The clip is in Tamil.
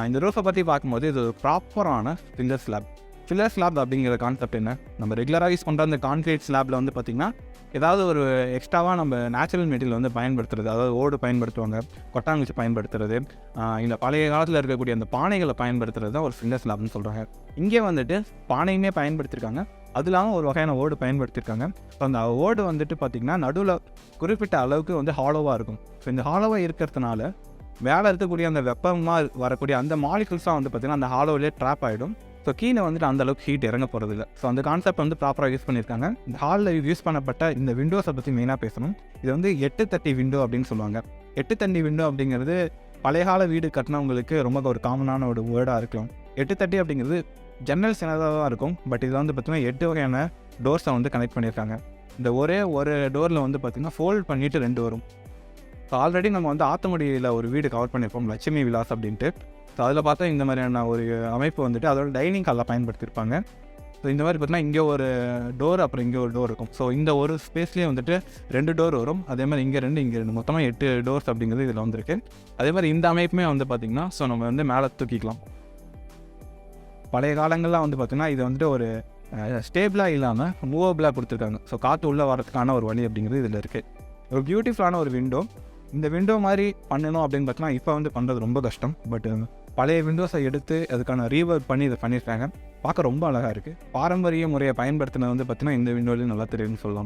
இந்த ரூஃபை பற்றி பார்க்கும்போது இது ஒரு ப்ராப்பரான ஃபில்லர் ஸ்லாப். ஃபில்லர் ஸ்லாப் அப்படிங்கிற கான்செப்ட் என்ன, நம்ம ரெகுலராக யூஸ் பண்ணுற அந்த கான்க்ரீட் ஸ்லாப்பில் வந்து பார்த்திங்கன்னா ஏதாவது ஒரு எக்ஸ்ட்ராவாக நம்ம நேச்சுரல் மெட்டீரியல் வந்து பயன்படுத்துறது, அதாவது ஓடு பயன்படுத்துவாங்க, கொட்டாங்குச்சி பயன்படுத்துறது, இந்த பழைய காலத்தில் இருக்கக்கூடிய அந்த பானைகளை பயன்படுத்துறது தான் ஒரு ஃபில்லர் ஸ்லாப்னு சொல்கிறாங்க. இங்கே வந்துட்டு பானையுமே பயன்படுத்தியிருக்காங்க, அது இல்லாமல் ஒரு வகையான ஓடு பயன்படுத்தியிருக்காங்க. ஸோ அந்த ஓடு வந்துட்டு பார்த்திங்கன்னா நடுவில் குறிப்பிட்ட அளவுக்கு வந்து ஹாலோவாக இருக்கும். ஸோ இந்த ஹாலோவாக இருக்கிறதுனால மேலே இருக்கக்கூடிய அந்த வெப்பமாக வரக்கூடிய அந்த மாலிகுல்ஸாக வந்து பார்த்திங்கன்னா அந்த ஹாலோவிலே ட்ராப் ஆகிடும். ஸோ கீழே வந்துட்டு அந்தளவுக்கு ஹீட் இறங்க போகிறதில்ல. ஸோ அந்த கான்செப்ட் வந்து ப்ராப்பராக யூஸ் பண்ணியிருக்காங்க. இந்த ஹாலில் யூஸ் பண்ணப்பட்ட இந்த விண்டோஸை பற்றி மெயினாக பேசணும். இது வந்து 8 தட்டி விண்டோ அப்படின்னு சொல்லுவாங்க. 8 தட்டி விண்டோ அப்படிங்கிறது பழைய கால வீடு கட்டினவங்களுக்கு ரொம்ப ஒரு காமனான ஒரு வேர்டாக இருக்கலாம். 8 தட்டி அப்படிங்கிறது ஜன்னல் சின்னதாக தான் இருக்கும். பட் இதில் வந்து பார்த்திங்கன்னா 8 வகையான டோர்ஸை வந்து கனெக்ட் பண்ணியிருக்காங்க. இந்த ஒரே ஒரு டோரில் வந்து பார்த்திங்கன்னா ஃபோல்ட் பண்ணிவிட்டு 2 வரும். ஸோ ஆல்ரெடி நம்ம வந்து ஆத்தங்குடியில் ஒரு வீடு கவர் பண்ணியிருப்போம், லட்சுமி விலாஸ் அப்படின்ட்டு. ஸோ அதில் பார்த்தா இந்த மாதிரியான ஒரு அமைப்பு வந்துட்டு அதோட டைனிங் ஹாலில் பயன்படுத்தியிருப்பாங்க. ஸோ இந்த மாதிரி பார்த்தீங்கன்னா இங்கே ஒரு டோர், அப்புறம் இங்கே ஒரு டோர் இருக்கும். ஸோ இந்த ஒரு ஸ்பேஸ்லேயே வந்துட்டு 2 டோர் வரும். அதே மாதிரி இங்கே 2 இங்கே 2 மொத்தமாக 8 டோர்ஸ் அப்படிங்கிறது இதில் வந்திருக்கு. அதே மாதிரி இந்த அமைப்புமே வந்து பார்த்திங்கன்னா ஸோ நம்ம வந்து மேலே தூக்கிக்கலாம். பழைய காலங்கள்லாம் வந்து பார்த்திங்கன்னா இது வந்துட்டு ஒரு ஸ்டேபிளாக இல்லாமல் மூவபிளாக கொடுத்துருக்காங்க. ஸோ காற்று உள்ளே வரதுக்கான ஒரு வழி அப்படிங்கிறது இதில் இருக்குது. ஒரு பியூட்டிஃபுல்லான ஒரு விண்டோ. இந்த விண்டோ மாதிரி பண்ணணும் அப்படின்னு பார்த்தீங்கன்னா இப்போ வந்து பண்ணுறது ரொம்ப கஷ்டம். பட் பழைய விண்டோஸை எடுத்து அதுக்கான ரீவர்க் பண்ணி இதை பண்ணியிருக்காங்க. பார்க்க ரொம்ப அழகாக இருக்குது. பாரம்பரிய முறையை பயன்படுத்தினது வந்து பார்த்திங்கன்னா இந்த விண்டோலையும் நல்லா தெரியும்னு சொல்லலாம்.